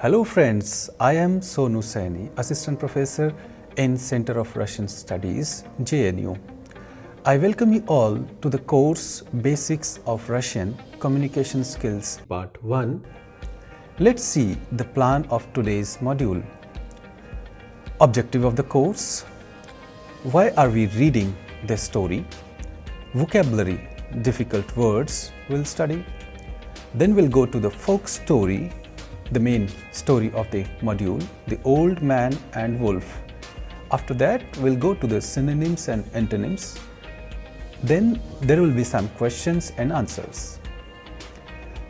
Hello friends, I am Sonu Saini, Assistant Professor in Center of Russian Studies, JNU. I welcome you all to the course Basics of Russian Communication Skills Part 1. Let's see the plan of today's module. Objective of the course: why are we reading this story? Vocabulary, difficult words we'll study. Then we'll go to the folk story, the main story of the module, The Old Man and Wolf. After that, we'll go to the synonyms and antonyms. Then there will be some questions and answers.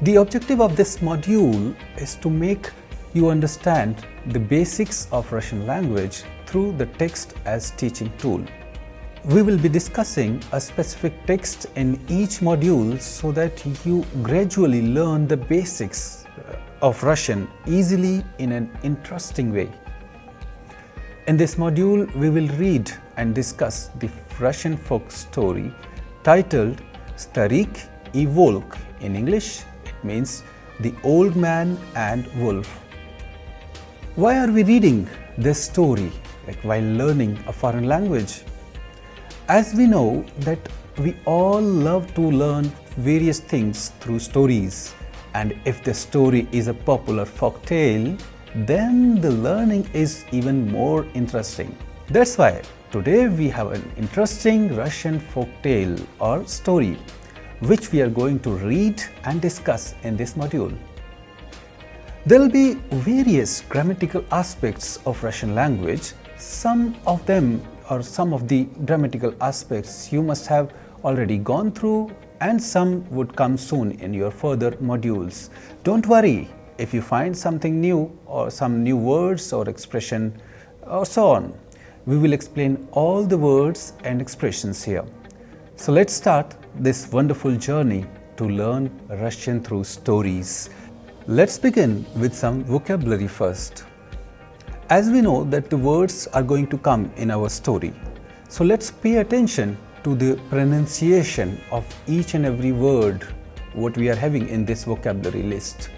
The objective of this module is to make you understand the basics of Russian language through the text as teaching tool. We will be discussing a specific text in each module so that you gradually learn the basics of Russian easily in an interesting way. In this module, we will read and discuss the Russian folk story titled Starik i Volk. In English, it means The Old Man and Wolf. Why are we reading this story while learning a foreign language? As we know that we all love to learn various things through stories, and if the story is a popular folk tale, then the learning is even more interesting. That's why today we have an interesting Russian folk tale or story, which we are going to read and discuss in this module. There will be various grammatical aspects of Russian language. Some of the grammatical aspects you must have already gone through, and some would come soon in your further modules. Don't worry if you find something new or some new words or expression or so on. We will explain all the words and expressions here. So let's start this wonderful journey to learn Russian through stories. Let's begin with some vocabulary first. As we know that the words are going to come in our story, so let's pay attention to the pronunciation of each and every word what we are having in this vocabulary list.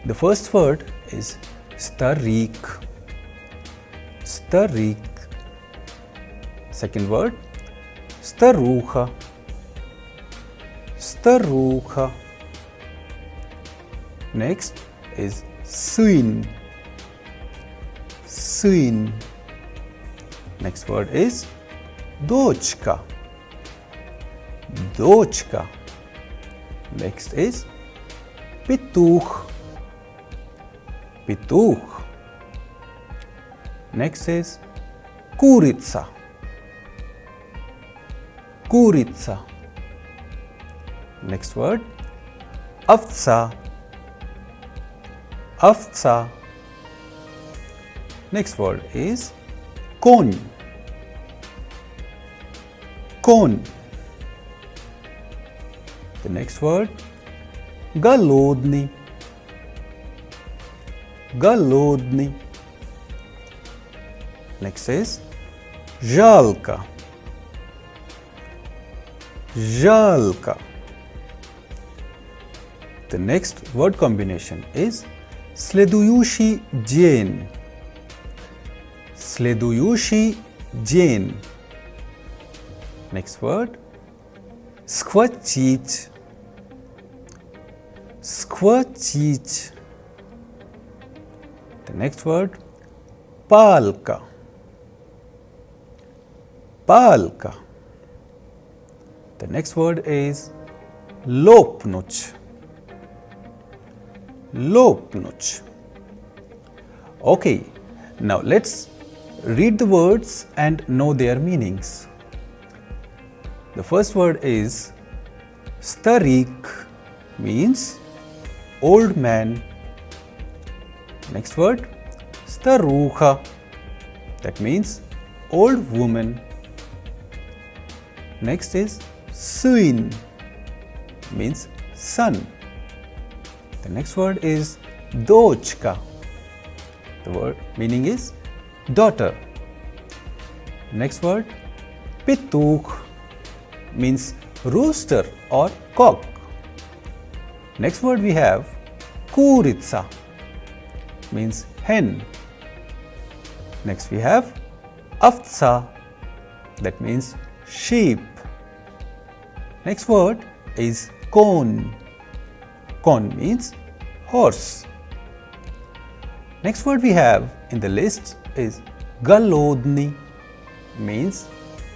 The first word is starik. Starik. Second word, starucha. Starucha. Next is сын. Сын. Next word is дочка. Дочка. Next is петух. Петух. Next is курица. Курица. Next word, овца. Овца. Next word is конь. Конь. The next word, голодный. Голодный. Next is жалко. Жалко. The next word combination is следующий день. Следующий день. Next word, схватить. Схватить. The next word, палка. Палка. The next word is лопнуть. Лопнуть. Okay, now let's read the words and know their meanings. The first word is starik, means old man. Next word, starucha, that means old woman. Next is сын, means son. The next word is дочка. The word meaning is daughter. Next word, петух, means rooster or cock. Next word we have курица. that means hen. Next we have ovca, that means sheep. Next word is kon. Kon means horse. Next word we have in the list is galodny, means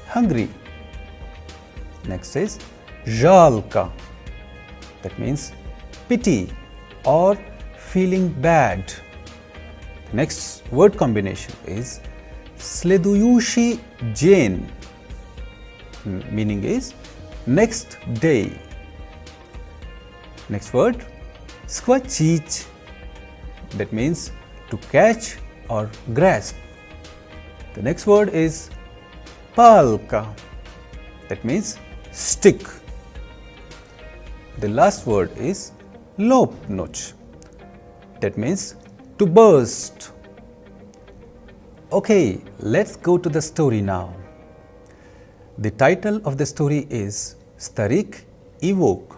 hungry. Next is жалко, that means pity or feeling bad. Next word combination is следующий день, meaning is next day. Next word squachich, that means to catch or grasp. The next word is palka, that means stick. The last word is lopnуть, that means to burst. Okay, let's go to the story now. The title of the story is Starik и Волк.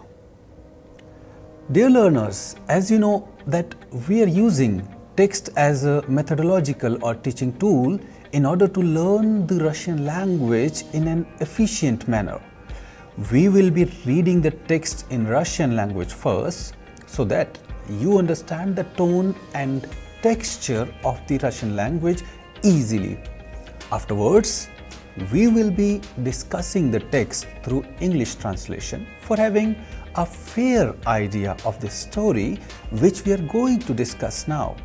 Dear learners, as you know that we are using text as a methodological or teaching tool in order to learn the Russian language in an efficient manner. We will be reading the text in Russian language first so that you understand the tone and texture of the Russian language easily. Afterwards, we will be discussing the text through English translation for having a fair idea of the story which we are going to discuss now.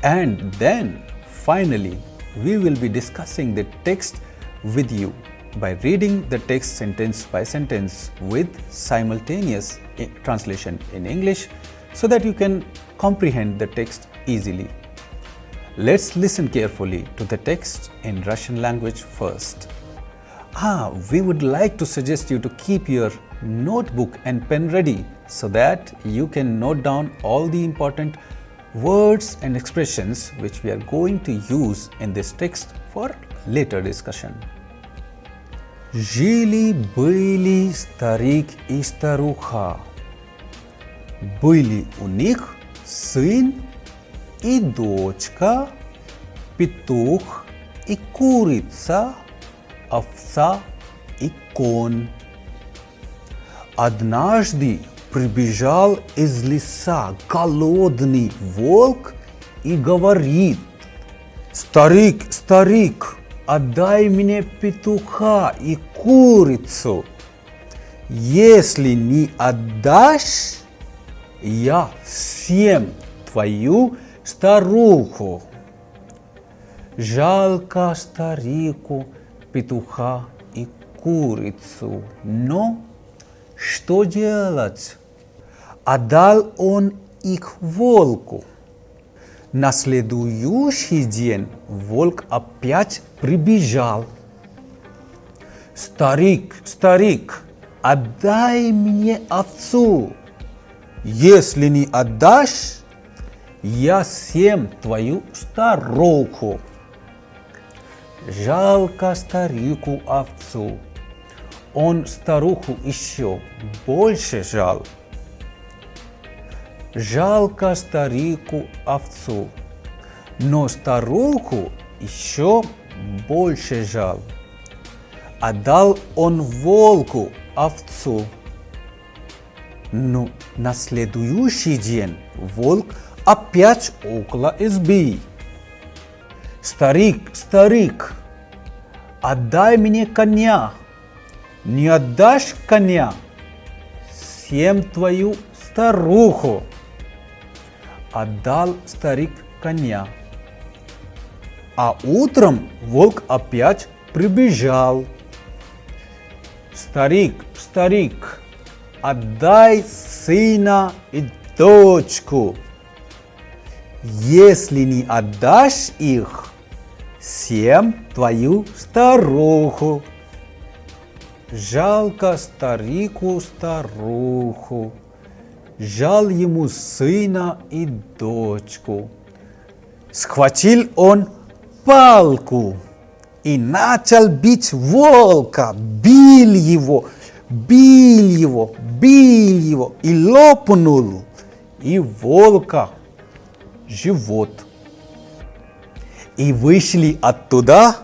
And then finally, we will be discussing the text with you by reading the text sentence by sentence with simultaneous translation in English so that you can comprehend the text easily. Let's listen carefully to the text in Russian language first. We would like to suggest you to keep your notebook and pen ready so that you can note down all the important words and expressions which we are going to use in this text for later discussion. Жили-были старик и старуха. Были у них сын и дочка, петух и курица, овца и конь. Однажды прибежал из леса голодный волк и говорит: «Старик, старик, отдай мне петуха и курицу. Если не отдашь, я съем твою старуху». Жалко старику петуха и курицу, но что делать? Отдал он их волку. На следующий день волк опять прибежал. «Старик, старик, отдай мне овцу. Если не отдашь, я съем твою старуху». Жалко старику овцу. Он старуху еще больше жал. Жалко старику овцу, но старуху еще больше жал. Отдал он волку овцу. Но на следующий день волк опять около избы. «Старик, старик, отдай мне коня. Не отдашь коня, съем твою старуху». Отдал старик коня. А утром волк опять прибежал. «Старик, старик, отдай сына и дочку. Если не отдашь их, съем твою старуху». Жалко старику старуху. Жал ему сына и дочку. Схватил он палку и начал бить волка. Бил его, бил его, бил его и лопнул. И волка живот. И вышли оттуда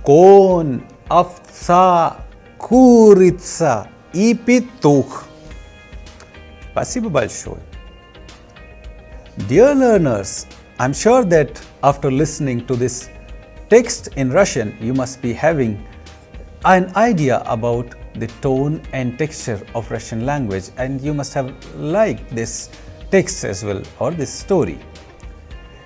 конь, овца, курица и петух. Спасибо большое. Dear learners, I'm sure that after listening to this text in Russian, you must be having an idea about the tone and texture of Russian language, and you must have liked this text as well, or this story.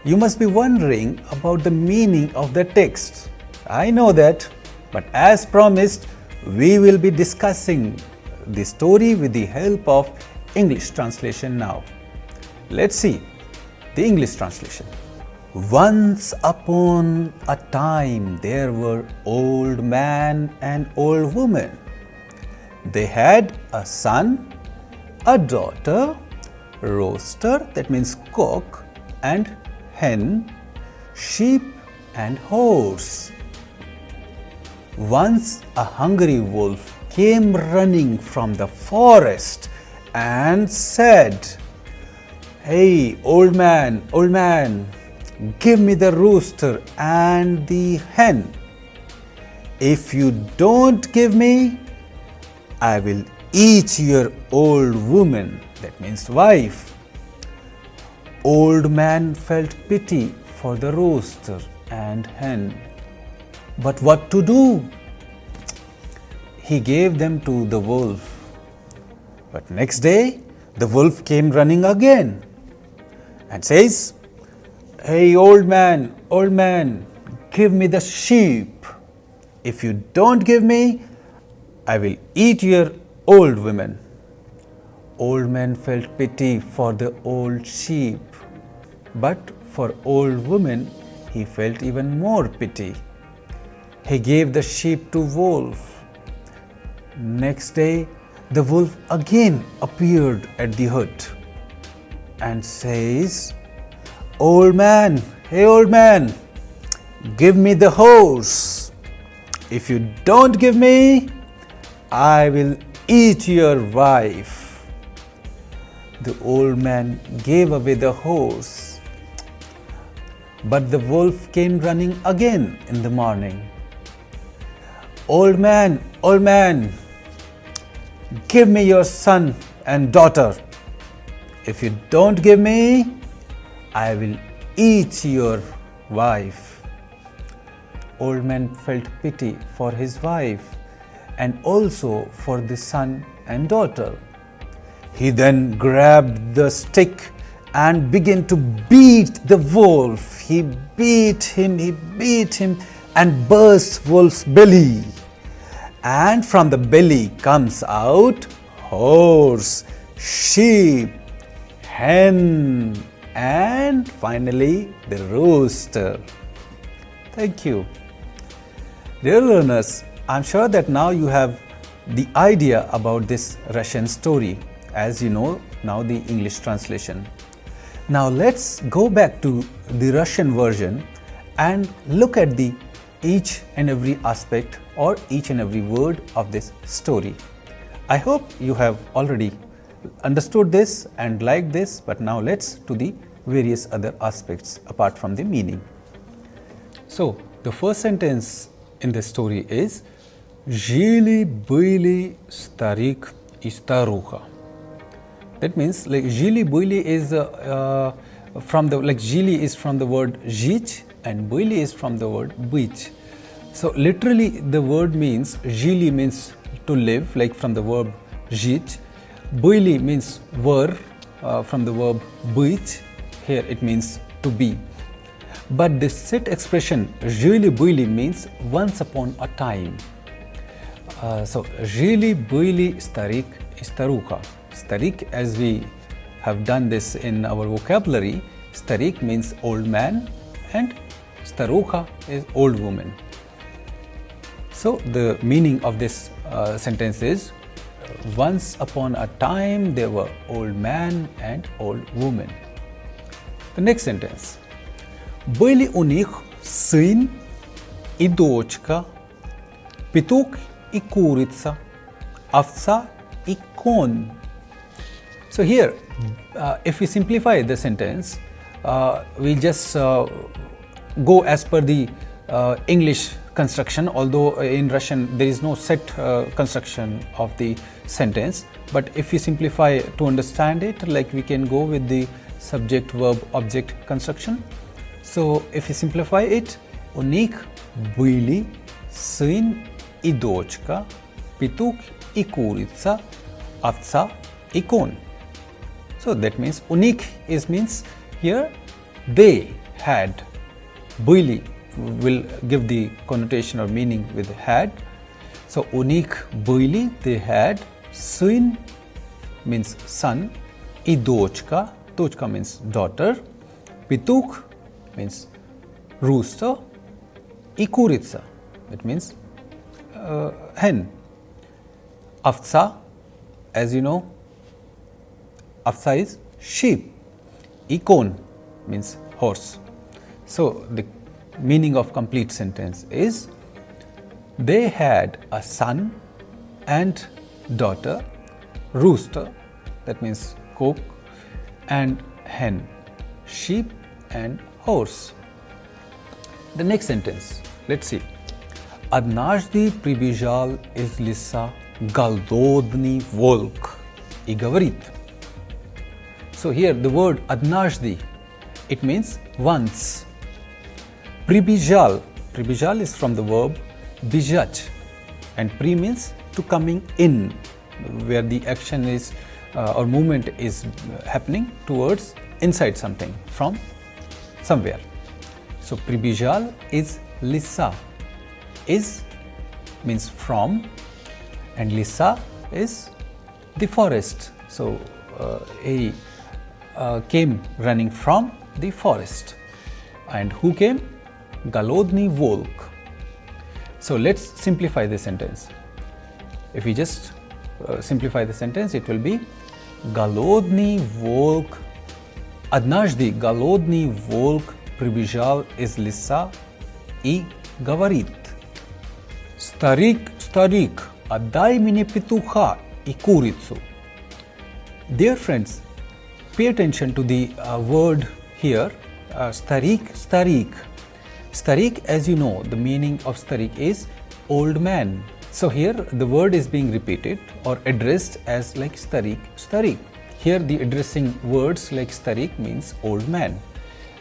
You must be wondering about the meaning of the text. I know that, but as promised, we will be discussing the story with the help of English translation now. Let's see the English translation. Once upon a time, there were old man and old woman. They had a son, a daughter, rooster, that means cock, and hen, sheep and horse. Once a hungry wolf came running from the forest and said, "Hey, old man, give me the rooster and the hen. If you don't give me, I will eat your old woman," that means wife. Old man felt pity for the rooster and hen. But what to do? He gave them to the wolf. But next day, the wolf came running again and says, "Hey, old man, give me the sheep. If you don't give me, I will eat your old women." Old man felt pity for the old sheep, but for old woman, he felt even more pity. He gave the sheep to wolf. Next day, the wolf again appeared at the hut and says, "Old man, give me the horse. If you don't give me, I will eat your wife." The old man gave away the horse, but the wolf came running again in the morning. Old man, give me your son and daughter. If you don't give me, I will eat your wife." Old man felt pity for his wife and also for the son and daughter. He then grabbed the stick and began to beat the wolf. He beat him and burst wolf's belly. And from the belly comes out horse, sheep, hen, and finally the rooster. Thank you. Dear learners, I'm sure that now you have the idea about this Russian story, as you know now the English translation. Now let's go back to the Russian version and look at the each and every aspect or each and every word of this story. I hope you have already understood this and liked this, but now let's to the various other aspects apart from the meaning. So the first sentence in this story is "Жили-были старик и старуха." That means like жили-были is from the жили is from the word жить and были is from the word быть. So literally the word means жили means to live, like from the verb жить. Были means were, from the verb быть. Here it means to be. But this set expression жили-были means once upon a time. So жили-были старик и старуха. Старик, as we have done this in our vocabulary, старик means old man and старуха is old woman. So the meaning of this sentence is once upon a time there were old man and old woman. The next sentence. Были у них сын и дочка, петух и курица, овца и конь. So here, if we simplify the sentence, we just go as per the English construction, although in Russian there is no set construction of the sentence. But if we simplify to understand it, like we can go with the subject verb object construction. So if we simplify it, у них были сын и дочка, петух и курица, овца и конь. So that means у них is means here they had, были will give the connotation or meaning with had. So у них были, they had, сын means son, и дочка, дочка means daughter, петух means rooster, и курица, it means hen. Овца, as you know, овца is sheep, и конь means horse. So the meaning of complete sentence is they had a son and daughter, rooster, that means cock, and hen, sheep and horse. The next sentence, let's see. Однажды прибежал из леса голодный волк и говорит. So here the word однажды, it means once. Прибежал, прибежал is from the verb бежать, and при means to coming in, where the action is or movement is happening towards inside something, from somewhere. So прибежал is леса, is means from, and леса is the forest. So he came running from the forest. And who came? Голодный волк. So let's simplify the sentence. If we just simplify the sentence, it will be голодный волк. Однажды голодный волк прибежал из леса и говорит: старик, старик, отдай мне петуха и курицу. Dear friends, pay attention to the word here, старик, старик. Starik, as you know, the meaning of starik is old man. So here the word is being repeated or addressed as like starik, starik. Here the addressing words like starik means old man,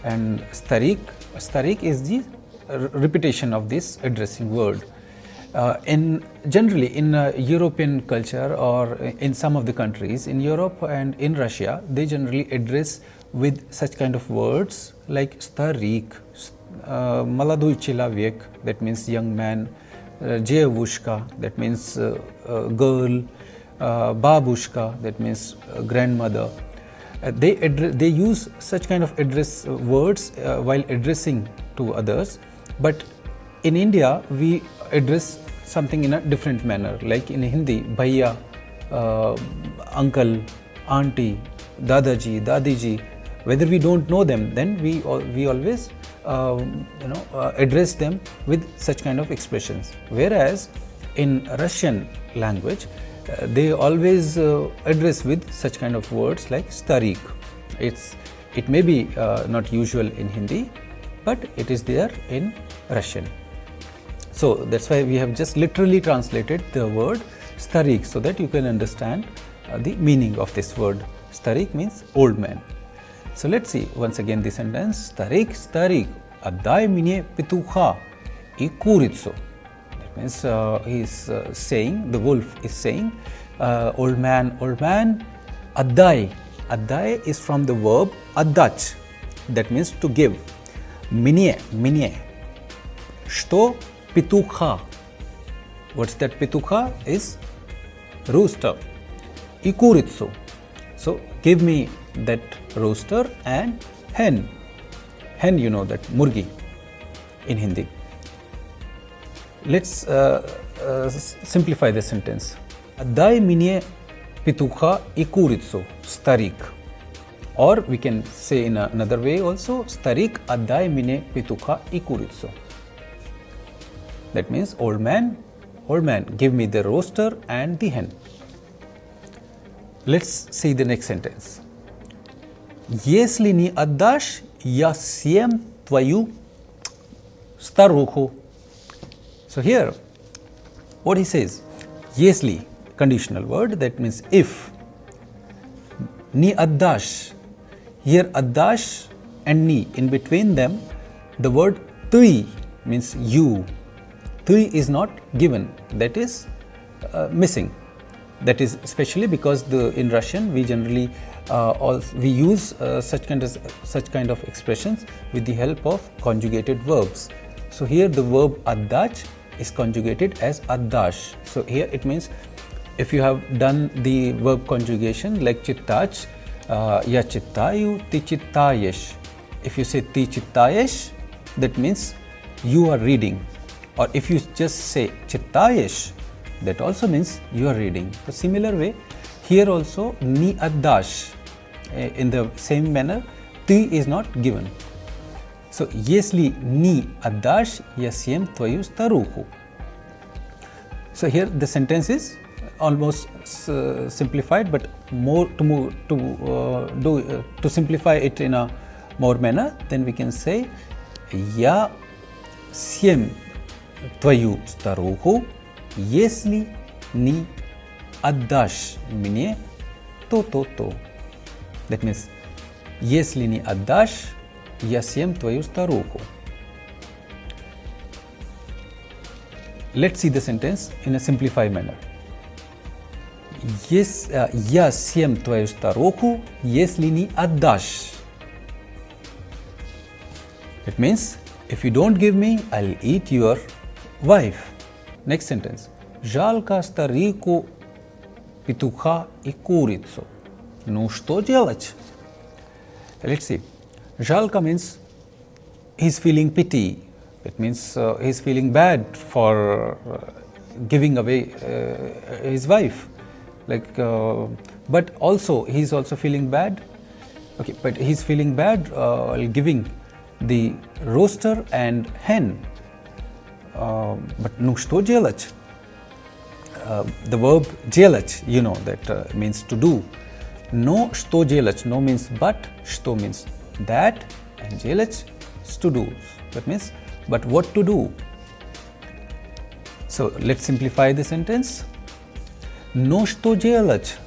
and starik, starik is the repetition of this addressing word. In generally in European culture or in some of the countries in Europe and in Russia, they generally address with such kind of words like starik, молодой человек, that means young man, девушка, that means girl, babushka, that means grandmother. They use such kind of address words while addressing to others, but in India we address something in a different manner, like in Hindi, bhaiya, uncle, auntie, dadaji, dadiji. Whether we don't know them, then we always address them with such kind of expressions. Whereas in Russian language, they always address with such kind of words like starik. It may be not usual in Hindi, but it is there in Russian. So that's why we have just literally translated the word starik so that you can understand the meaning of this word. Starik means old man. So let's see once again the sentence. Starik, starik, отдай мне петуха и курицу. That means he is saying, the wolf is saying, old man, отдай. Отдай is from the verb отдать. That means to give. Мне, мне. Что петуха? What's that петуха? Is rooster. И курицу. So give me that rooster and hen. Hen, you know that, murgi in Hindi. Let's simplify the sentence. Отдай мне петуха и курицу, старик. Or we can say in another way also, старик, отдай мне петуха и курицу. That means old man, give me the rooster and the hen. Let's see the next sentence. Если не отдашь Yasyem tvayu staruhu. So here, what he says, yesli, conditional word, that means if. Ni addash. Here addash and ni, in between them, the word tui means you. Tui is not given, that is missing. That is especially because in Russian we generally we use such kind of expressions with the help of conjugated verbs. So here the verb addach is conjugated as addash. So here it means if you have done the verb conjugation like chittach, ya chittayu ti chittayesh. If you say ti chittayesh, that means you are reading. Or if you just say chittayesh, that also means you are reading. So similar way, here also ni addash, in the same manner, ti is not given. So yesli ni addash yasyem tvayu staruhu. So here the sentence is almost simplified, but more to simplify it in a more manner, then we can say ya syem tvayu staruhu yesli ni addash mnie to. That means yesli ni addash yasyem tvayu staruhu. Let's see the sentence in a simplified manner. Я съем твою старуху, если не отдашь. It means, if you don't give me, I'll eat your wife. Next sentence. Жалко старику петуха и курицу. Ну что делать? Let's see. Жалко means he's feeling pity. It means he's feeling bad for giving away his wife. But also he's also feeling bad. Okay, but he's feeling bad giving the rooster and hen. But nu что делать? The verb делать, you know, that means to do. No что делать, no means but, что means that, and делать is to do. That means but what to do. So let's simplify the sentence. Но что делать?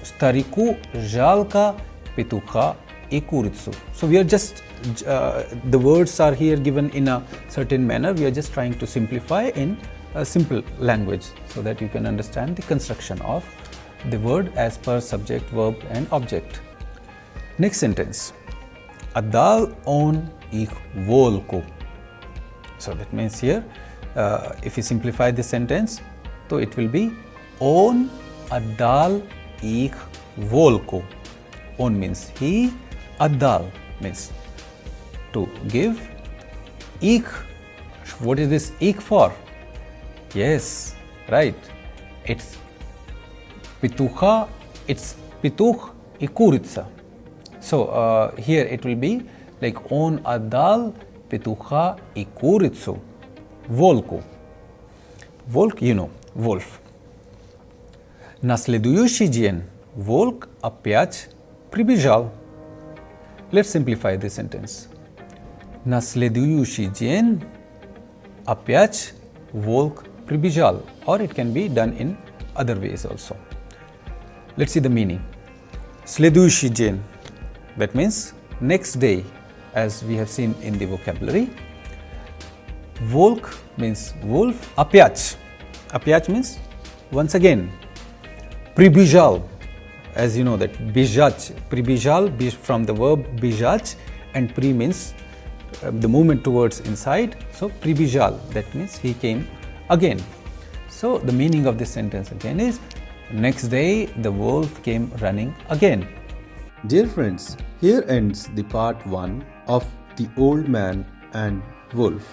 Старику жалко петуха и курицу. So we are just, the words are here given in a certain manner. We are just trying to simplify in a simple language so that you can understand the construction of the word as per subject, verb and object. Next sentence. Отдал он их волку. So that means here, if you simplify the sentence, so it will be он отдал их волку. Он means he, отдал means to give. Их, what is this их for? Yes, right. It's петуха, it's петух и курица. So here it will be like он отдал петуха и курицу волку. Волк, you know, wolf. На следующий день волк опять прибежал. Let's simplify this sentence. На следующий день опять волк прибежал. Or it can be done in other ways also. Let's see the meaning. Следующий день, that means next day, as we have seen in the vocabulary. Volk means wolf. Опять. Опять means once again. Прибежал, as you know that бежать, прибежал from the verb бежать, and при means the movement towards inside. So прибежал, that means he came again. So the meaning of this sentence again is next day the wolf came running again. Dear friends, here ends the part 1 of The Old Man and Wolf.